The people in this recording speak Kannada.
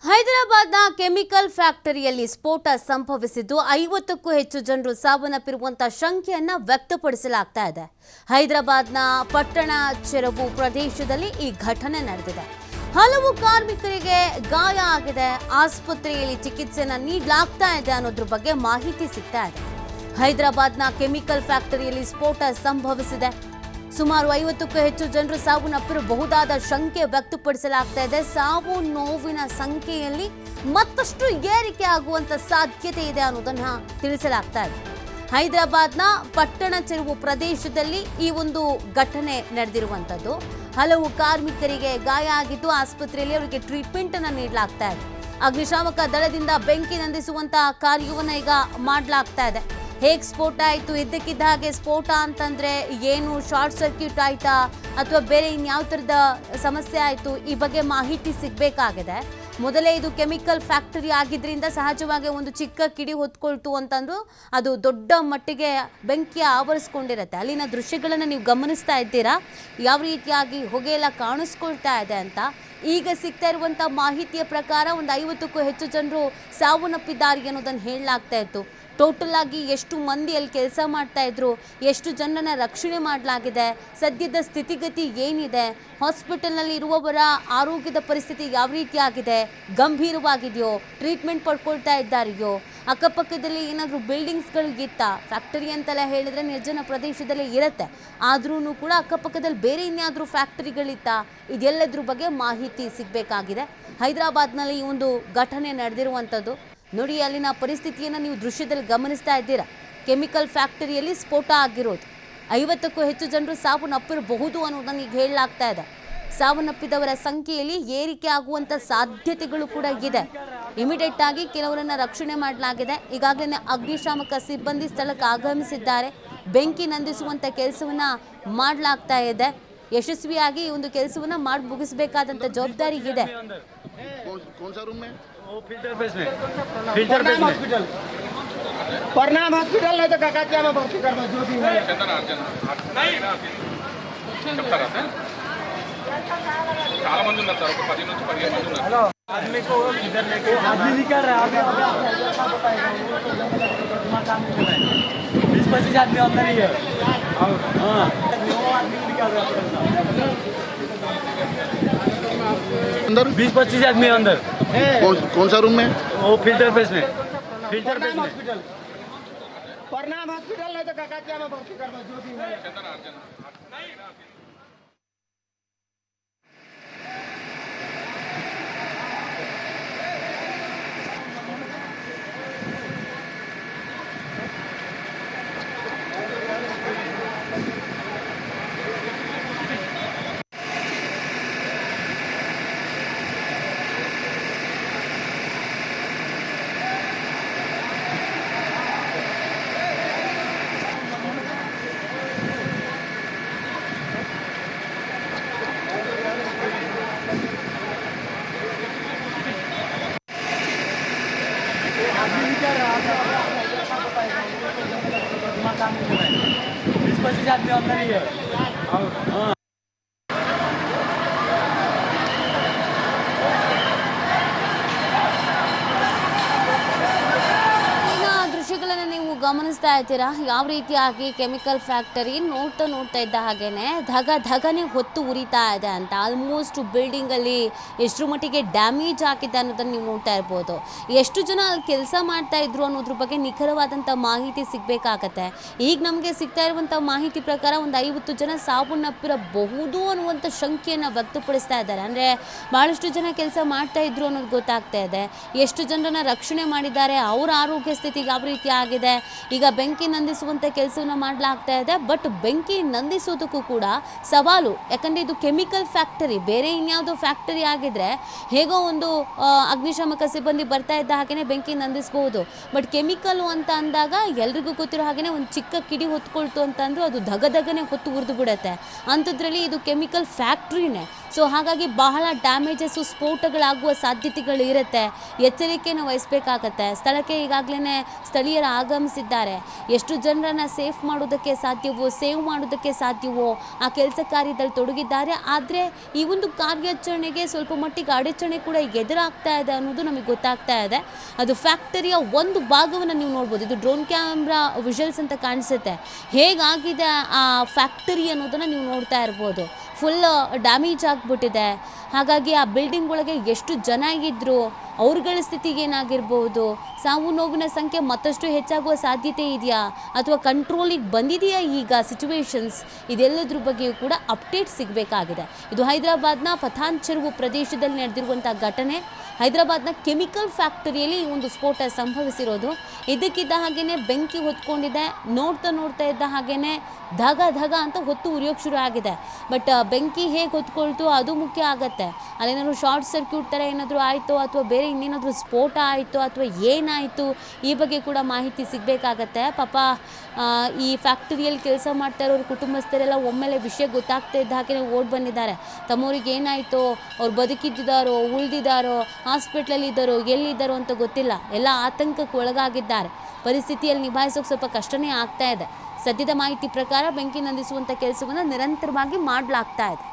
ಹೈದರಾಬಾದ್ನ ಕೆಮಿಕಲ್ ಫ್ಯಾಕ್ಟರಿಯಲ್ಲಿ ಸ್ಫೋಟ ಸಂಭವಿಸಿದ್ದು 50ಕ್ಕೂ ಹೆಚ್ಚು ಜನರು ಸಾವನ್ನಪ್ಪಿರುವಂತಹ ಶಂಕೆಯನ್ನ ವ್ಯಕ್ತಪಡಿಸಲಾಗ್ತಾ ಇದೆ. ಹೈದರಾಬಾದ್ನ ಪಟ್ಟಣ ಚೆರುವು ಪ್ರದೇಶದಲ್ಲಿ ಈ ಘಟನೆ ನಡೆದಿದೆ. ಹಲವು ಕಾರ್ಮಿಕರಿಗೆ ಗಾಯ ಆಗಿದೆ, ಆಸ್ಪತ್ರೆಯಲ್ಲಿ ಚಿಕಿತ್ಸೆಯನ್ನು ನೀಡಲಾಗ್ತಾ ಇದೆ ಅನ್ನೋದ್ರ ಬಗ್ಗೆ ಮಾಹಿತಿ ಸಿಗ್ತಾ ಇದೆ. ಹೈದರಾಬಾದ್ನ ಕೆಮಿಕಲ್ ಫ್ಯಾಕ್ಟರಿಯಲ್ಲಿ ಸ್ಫೋಟ ಸಂಭವಿಸಿದೆ. ಸುಮಾರು 50ಕ್ಕೂ ಹೆಚ್ಚು ಜನರು ಸಾವನ್ನಪ್ಪಿರಬಹುದಾದ ಶಂಕೆ ವ್ಯಕ್ತಪಡಿಸಲಾಗ್ತಾ ಇದೆ. ಸಾವು ನೋವಿನ ಸಂಖ್ಯೆಯಲ್ಲಿ ಮತ್ತಷ್ಟು ಏರಿಕೆ ಆಗುವಂತ ಸಾಧ್ಯತೆ ಇದೆ ಅನ್ನೋದನ್ನ ತಿಳಿಸಲಾಗ್ತಾ ಇದೆ. ಹೈದರಾಬಾದ್ನ ಪಟ್ಟಣ ಚೆರುವು ಪ್ರದೇಶದಲ್ಲಿ ಈ ಒಂದು ಘಟನೆ ನಡೆದಿರುವಂತದ್ದು. ಹಲವು ಕಾರ್ಮಿಕರಿಗೆ ಗಾಯ ಆಗಿದ್ದು ಆಸ್ಪತ್ರೆಯಲ್ಲಿ ಅವರಿಗೆ ಟ್ರೀಟ್ಮೆಂಟ್ ಅನ್ನು ನೀಡಲಾಗ್ತಾ ಇದೆ. ಅಗ್ನಿಶಾಮಕ ದಳದಿಂದ ಬೆಂಕಿ ನಂದಿಸುವಂತಹ ಕಾರ್ಯವನ್ನ ಈಗ ಮಾಡಲಾಗ್ತಾ ಇದೆ. ಹೇಗೆ ಸ್ಫೋಟ ಆಯಿತು, ಇದ್ದಕ್ಕಿದ್ದ ಹಾಗೆ ಸ್ಫೋಟ ಅಂತಂದ್ರೆ ಏನು, ಶಾರ್ಟ್ ಸರ್ಕ್ಯೂಟ್ ಆಯ್ತಾ ಅಥವಾ ಬೇರೆ ಇನ್ಯಾವ ಥರದ ಸಮಸ್ಯೆ ಆಯಿತು, ಈ ಬಗ್ಗೆ ಮಾಹಿತಿ ಸಿಗಬೇಕಾಗಿದೆ. ಮೊದಲೇ ಇದು ಕೆಮಿಕಲ್ ಫ್ಯಾಕ್ಟರಿ ಆಗಿದ್ರಿಂದ ಸಹಜವಾಗಿ ಒಂದು ಚಿಕ್ಕ ಕಿಡಿ ಹೊತ್ಕೊಳ್ತು ಅಂತಂದ್ರು ಅದು ದೊಡ್ಡ ಮಟ್ಟಿಗೆ ಬೆಂಕಿ ಆವರಿಸ್ಕೊಂಡಿರುತ್ತೆ. ಅಲ್ಲಿನ ದೃಶ್ಯಗಳನ್ನು ನೀವು ಗಮನಿಸ್ತಾ ಇದ್ದೀರಾ, ಯಾವ ರೀತಿಯಾಗಿ ಹೊಗೆ ಎಲ್ಲ ಕಾಣಿಸ್ಕೊಳ್ತಾ ಇದೆ ಅಂತ. ಈಗ ಸಿಗ್ತಾ ಇರುವಂಥ ಮಾಹಿತಿಯ ಪ್ರಕಾರ ಒಂದು 50ಕ್ಕೂ ಹೆಚ್ಚು ಜನರು ಸಾವನ್ನಪ್ಪಿದ್ದಾರೆ ಅನ್ನೋದನ್ನು ಹೇಳಲಾಗ್ತಾ ಇತ್ತು. ಟೋಟಲ್ ಆಗಿ ಎಷ್ಟು ಮಂದಿ ಅಲ್ಲಿ ಕೆಲಸ ಮಾಡ್ತಾ ಇದ್ರು, ಎಷ್ಟು ಜನರನ್ನ ರಕ್ಷಣೆ ಮಾಡಲಾಗಿದೆ, ಸದ್ಯದ ಸ್ಥಿತಿಗತಿ ಏನಿದೆ, ಹಾಸ್ಪಿಟಲ್ನಲ್ಲಿ ಇರುವವರ ಆರೋಗ್ಯದ ಪರಿಸ್ಥಿತಿ ಯಾವ ರೀತಿ ಆಗಿದೆ, ಗಂಭೀರವಾಗಿದೆಯೋ, ಟ್ರೀಟ್ಮೆಂಟ್ ಪಡ್ಕೊಳ್ತಾ ಇದ್ದಾರೆಯೋ, ಅಕ್ಕಪಕ್ಕದಲ್ಲಿ ಏನಾದರೂ ಬಿಲ್ಡಿಂಗ್ಸ್ಗಳು ಇತ್ತಾ, ಫ್ಯಾಕ್ಟರಿ ಅಂತೆಲ್ಲ ಹೇಳಿದರೆ ನಿರ್ಜನ ಪ್ರದೇಶದಲ್ಲೇ ಇರುತ್ತೆ, ಆದ್ರೂ ಕೂಡ ಅಕ್ಕಪಕ್ಕದಲ್ಲಿ ಬೇರೆ ಇನ್ಯಾದರೂ ಫ್ಯಾಕ್ಟರಿಗಳಿತ್ತಾ, ಇದೆಲ್ಲದ್ರ ಬಗ್ಗೆ ಮಾಹಿತಿ ಸಿಗಬೇಕಾಗಿದೆ. ಹೈದರಾಬಾದ್ನಲ್ಲಿ ಈ ಒಂದು ಘಟನೆ ನಡೆದಿರುವಂಥದ್ದು ನೋಡಿ. ಅಲ್ಲಿನ ಪರಿಸ್ಥಿತಿಯನ್ನು ನೀವು ದೃಶ್ಯದಲ್ಲಿ ಗಮನಿಸ್ತಾ ಇದ್ದೀರಾ. ಕೆಮಿಕಲ್ ಫ್ಯಾಕ್ಟರಿಯಲ್ಲಿ ಸ್ಫೋಟ ಆಗಿರೋದು, 50ಕ್ಕೂ ಹೆಚ್ಚು ಜನರು ಸಾವನ್ನಪ್ಪಿರಬಹುದು ಅನ್ನೋದನ್ನು ಈಗ ಹೇಳಲಾಗ್ತಾ ಇದೆ. ಸಾವನ್ನಪ್ಪಿದವರ ಸಂಖ್ಯೆಯಲ್ಲಿ ಏರಿಕೆ ಆಗುವಂಥ ಸಾಧ್ಯತೆಗಳು ಕೂಡ ಇದೆ. ಇಮಿಡಿಯೇಟ್ ಆಗಿ ಕೆಲವರನ್ನ ರಕ್ಷಣೆ ಮಾಡಲಾಗಿದೆ. ಈಗಾಗಲೇ ಅಗ್ನಿಶಾಮಕ ಸಿಬ್ಬಂದಿ ಸ್ಥಳಕ್ಕೆ ಆಗಮಿಸಿದ್ದಾರೆ. ಬೆಂಕಿ ನಂದಿಸುವಂಥ ಕೆಲಸವನ್ನ ಮಾಡಲಾಗ್ತಾ ಇದೆ. ಯಶಸ್ವಿಯಾಗಿ ಈ ಒಂದು ಕೆಲಸವನ್ನ ಮಾಡಿ ಮುಗಿಸಬೇಕಾದಂಥ ಜವಾಬ್ದಾರಿ ಇದೆ. फिल्टर बेस में प्रणाम हॉस्पिटल नहीं तो काका में भर्ती करना जो भी है చాలా మంది ఉన్నారు సార్, ఒక 10 నుంచి 15 మంది ఉన్నారు. हेलो आदमी को इधर लेके आदमी निकल रहा है, 20-25 आदमी अंदर ही है। हां आदमी निकल रहा है अंदर 20-25 आदमी अंदर। कौन सा रूम में? वो फिल्टर बेस में हॉस्पिटल प्रणाम हॉस्पिटल नहीं तो काका में भर्ती करना जो भी है। बीस-25 आदमी अंदर ही है। हाँ ದೃಶ್ಯಗಳನ್ನು ನೀವು ಗಮನಿಸ್ತಾ ಇದ್ದೀರಾ. ಯಾವ ರೀತಿಯಾಗಿ ಕೆಮಿಕಲ್ ಫ್ಯಾಕ್ಟರಿ ನೋಡ್ತಾ ಇದ್ದ ಹಾಗೇನೆ ಧಗನೆ ಹೊತ್ತು ಉರಿತಾ ಇದೆ ಅಂತ. ಆಲ್ಮೋಸ್ಟ್ ಬಿಲ್ಡಿಂಗ್ ಅಲ್ಲಿ ಎಷ್ಟರ ಮಟ್ಟಿಗೆ ಡ್ಯಾಮೇಜ್ ಆಗಿದೆ ಅನ್ನೋದನ್ನ ನೀವು ನೋಡ್ತಾ ಇರ್ಬೋದು. ಎಷ್ಟು ಜನ ಅಲ್ಲಿ ಕೆಲಸ ಮಾಡ್ತಾ ಇದ್ರು ಅನ್ನೋದ್ರ ಬಗ್ಗೆ ನಿಖರವಾದಂಥ ಮಾಹಿತಿ ಸಿಗಬೇಕಾಗತ್ತೆ. ಈಗ ನಮಗೆ ಸಿಗ್ತಾ ಇರುವಂಥ ಮಾಹಿತಿ ಪ್ರಕಾರ ಒಂದು 50 ಜನ ಸಾವನ್ನಪ್ಪಿರಬಹುದು ಅನ್ನುವಂಥ ಶಂಕೆಯನ್ನು ವ್ಯಕ್ತಪಡಿಸ್ತಾ ಇದ್ದಾರೆ. ಅಂದರೆ ಭಾಳಷ್ಟು ಜನ ಕೆಲಸ ಮಾಡ್ತಾ ಇದ್ರು ಅನ್ನೋದು ಗೊತ್ತಾಗ್ತಾ ಇದೆ. ಎಷ್ಟು ಜನರನ್ನ ರಕ್ಷಣೆ ಮಾಡಿದ್ದಾರೆ, ಅವರ ಆರೋಗ್ಯ ಸ್ಥಿತಿ ಯಾವ ರೀತಿ ಆಗಿದೆ. ಈಗ ಬೆಂಕಿ ನಂದಿಸುವಂಥ ಕೆಲಸವನ್ನು ಮಾಡಲಾಗ್ತಾ ಇದೆ. ಬಟ್ ಬೆಂಕಿ ನಂದಿಸೋದಕ್ಕೂ ಕೂಡ ಸವಾಲು, ಯಾಕಂದರೆ ಇದು ಕೆಮಿಕಲ್ ಫ್ಯಾಕ್ಟರಿ, ಬೇರೆ ಇನ್ಯಾವುದೋ ಫ್ಯಾಕ್ಟರಿ ಆಗಿದ್ರೆ ಹೇಗೋ ಒಂದು ಅಗ್ನಿಶಾಮಕ ಸಿಬ್ಬಂದಿ ಬರ್ತಾ ಇದ್ದ ಹಾಗೆಯೇ ಬೆಂಕಿ ನಂದಿಸಬಹುದು. ಬಟ್ ಕೆಮಿಕಲ್ಲು ಅಂತ ಅಂದಾಗ ಎಲ್ರಿಗೂ ಗೊತ್ತಿರೋ ಹಾಗೆಯೇ ಒಂದು ಚಿಕ್ಕ ಕಿಡಿ ಹೊತ್ಕೊಳ್ತು ಅಂತಂದ್ರೂ ಅದು ಧಗನೆ ಹೊತ್ತು ಉರಿದು ಬಿಡುತ್ತೆ. ಅಂಥದ್ರಲ್ಲಿ ಇದು ಕೆಮಿಕಲ್ ಫ್ಯಾಕ್ಟ್ರಿನೇ. ಸೊ ಹಾಗಾಗಿ ಬಹಳ ಡ್ಯಾಮೇಜಸ್ಸು ಸ್ಫೋಟಗಳಾಗುವ ಸಾಧ್ಯತೆಗಳು ಇರುತ್ತೆ. ಎಚ್ಚರಿಕೆಯನ್ನು ವಹಿಸಬೇಕಾಗತ್ತೆ. ಸ್ಥಳಕ್ಕೆ ಈಗಾಗಲೇ ಸ್ಥಳೀಯರು ಆಗಮಿಸಿದ್ದಾರೆ. ಎಷ್ಟು ಜನರನ್ನು ಸೇಫ್ ಮಾಡೋದಕ್ಕೆ ಸಾಧ್ಯವೋ, ಸೇವ್ ಮಾಡೋದಕ್ಕೆ ಸಾಧ್ಯವೋ ಆ ಕೆಲಸ ಕಾರ್ಯದಲ್ಲಿ ತೊಡಗಿದ್ದಾರೆ. ಆದರೆ ಈ ಒಂದು ಕಾರ್ಯಾಚರಣೆಗೆ ಸ್ವಲ್ಪ ಮಟ್ಟಿಗೆ ಅಡಚಣೆ ಕೂಡ ಎದುರಾಗ್ತಾ ಇದೆ ಅನ್ನೋದು ನಮಗೆ ಗೊತ್ತಾಗ್ತಾ ಇದೆ. ಅದು ಫ್ಯಾಕ್ಟರಿಯ ಒಂದು ಭಾಗವನ್ನು ನೀವು ನೋಡ್ಬೋದು. ಇದು ಡ್ರೋನ್ ಕ್ಯಾಮ್ರಾ ವಿಜುವಲ್ಸ್ ಅಂತ ಕಾಣಿಸುತ್ತೆ. ಹೇಗಾಗಿದೆ ಆ ಫ್ಯಾಕ್ಟರಿ ಅನ್ನೋದನ್ನು ನೀವು ನೋಡ್ತಾ ಇರ್ಬೋದು. ಫುಲ್ ಡ್ಯಾಮೇಜ್ ಆಗಿಬಿಟ್ಟಿದೆ. ಹಾಗಾಗಿ ಆ ಬಿಲ್ಡಿಂಗ್ ಒಳಗೆ ಎಷ್ಟು ಜನ ಇದ್ದರು, ಅವ್ರಗಳ ಸ್ಥಿತಿಗೆ ಏನಾಗಿರ್ಬೋದು, ಸಾವು ನೋವಿನ ಸಂಖ್ಯೆ ಮತ್ತಷ್ಟು ಹೆಚ್ಚಾಗುವ ಸಾಧ್ಯತೆ ಇದೆಯಾ ಅಥವಾ ಕಂಟ್ರೋಲಿಗೆ ಬಂದಿದೆಯಾ ಈಗ ಸಿಚುವೇಶನ್ಸ್, ಇದೆಲ್ಲದ್ರ ಬಗ್ಗೆಯೂ ಕೂಡ ಅಪ್ಡೇಟ್ ಸಿಗಬೇಕಾಗಿದೆ. ಇದು ಹೈದರಾಬಾದ್ನ ಪಥಾನ್ ಚೆರುವು ಪ್ರದೇಶದಲ್ಲಿ ನಡೆದಿರುವಂಥ ಘಟನೆ. ಹೈದರಾಬಾದ್ನ ಕೆಮಿಕಲ್ ಫ್ಯಾಕ್ಟರಿಯಲ್ಲಿ ಈ ಒಂದು ಸ್ಫೋಟ ಸಂಭವಿಸಿರೋದು. ಇದಕ್ಕಿದ್ದ ಹಾಗೆಯೇ ಬೆಂಕಿ ಹೊತ್ಕೊಂಡಿದೆ. ನೋಡ್ತಾ ಇದ್ದ ಹಾಗೆಯೇ ಧಗ ಧಗ ಅಂತ ಹೊತ್ತು ಉರಿಯೋಕ್ಕೆ ಶುರು ಆಗಿದೆ. ಬಟ್ ಬೆಂಕಿ ಹೇಗೆ ಹೊತ್ಕೊಳ್ತು ಅದು ಮುಖ್ಯ ಆಗತ್ತೆ. ಅಲ್ಲೇನಾದ್ರು ಶಾರ್ಟ್ ಸರ್ಕ್ಯೂಟ್ ಥರ ಏನಾದರೂ ಆಯಿತು ಅಥವಾ ಬೇರೆ ಇನ್ನೇನಾದರೂ ಸ್ಫೋಟ ಆಯಿತು ಅಥವಾ ಏನಾಯಿತು ಈ ಬಗ್ಗೆ ಕೂಡ ಮಾಹಿತಿ ಸಿಗಬೇಕಾಗತ್ತೆ. ಪಾಪ ಈ ಫ್ಯಾಕ್ಟರಿಯಲ್ಲಿ ಕೆಲಸ ಮಾಡ್ತಾ ಇರೋರು ಕುಟುಂಬಸ್ಥರೆಲ್ಲ ಒಮ್ಮೆಲೆ ವಿಷಯ ಗೊತ್ತಾಗ್ತಾ ಇದ್ದ ಹಾಗೆ ಓಡ್ ಬಂದಿದ್ದಾರೆ. ತಮ್ಮವ್ರಿಗೆ ಏನಾಯಿತು, ಅವ್ರು ಬದುಕಿದ್ದಾರೋ ಉಳಿದಿದ್ದಾರೋ, ಹಾಸ್ಪಿಟ್ಲಲ್ಲಿ ಇದ್ದಾರೋ ಎಲ್ಲಿದ್ದಾರೋ ಅಂತ ಗೊತ್ತಿಲ್ಲ. ಎಲ್ಲ ಆತಂಕಕ್ಕೆ ಒಳಗಾಗಿದ್ದಾರೆ. ಪರಿಸ್ಥಿತಿಯಲ್ಲಿ ನಿಭಾಯಿಸೋಕೆ ಸ್ವಲ್ಪ ಕಷ್ಟನೇ ಆಗ್ತಾ ಇದೆ. ಸದ್ಯದ ಮಾಹಿತಿ ಪ್ರಕಾರ ಬೆಂಕಿ ನಂದಿಸುವಂಥ ಕೆಲಸವನ್ನು ನಿರಂತರವಾಗಿ ಮಾಡಲಾಗ್ತಾ ಇದೆ.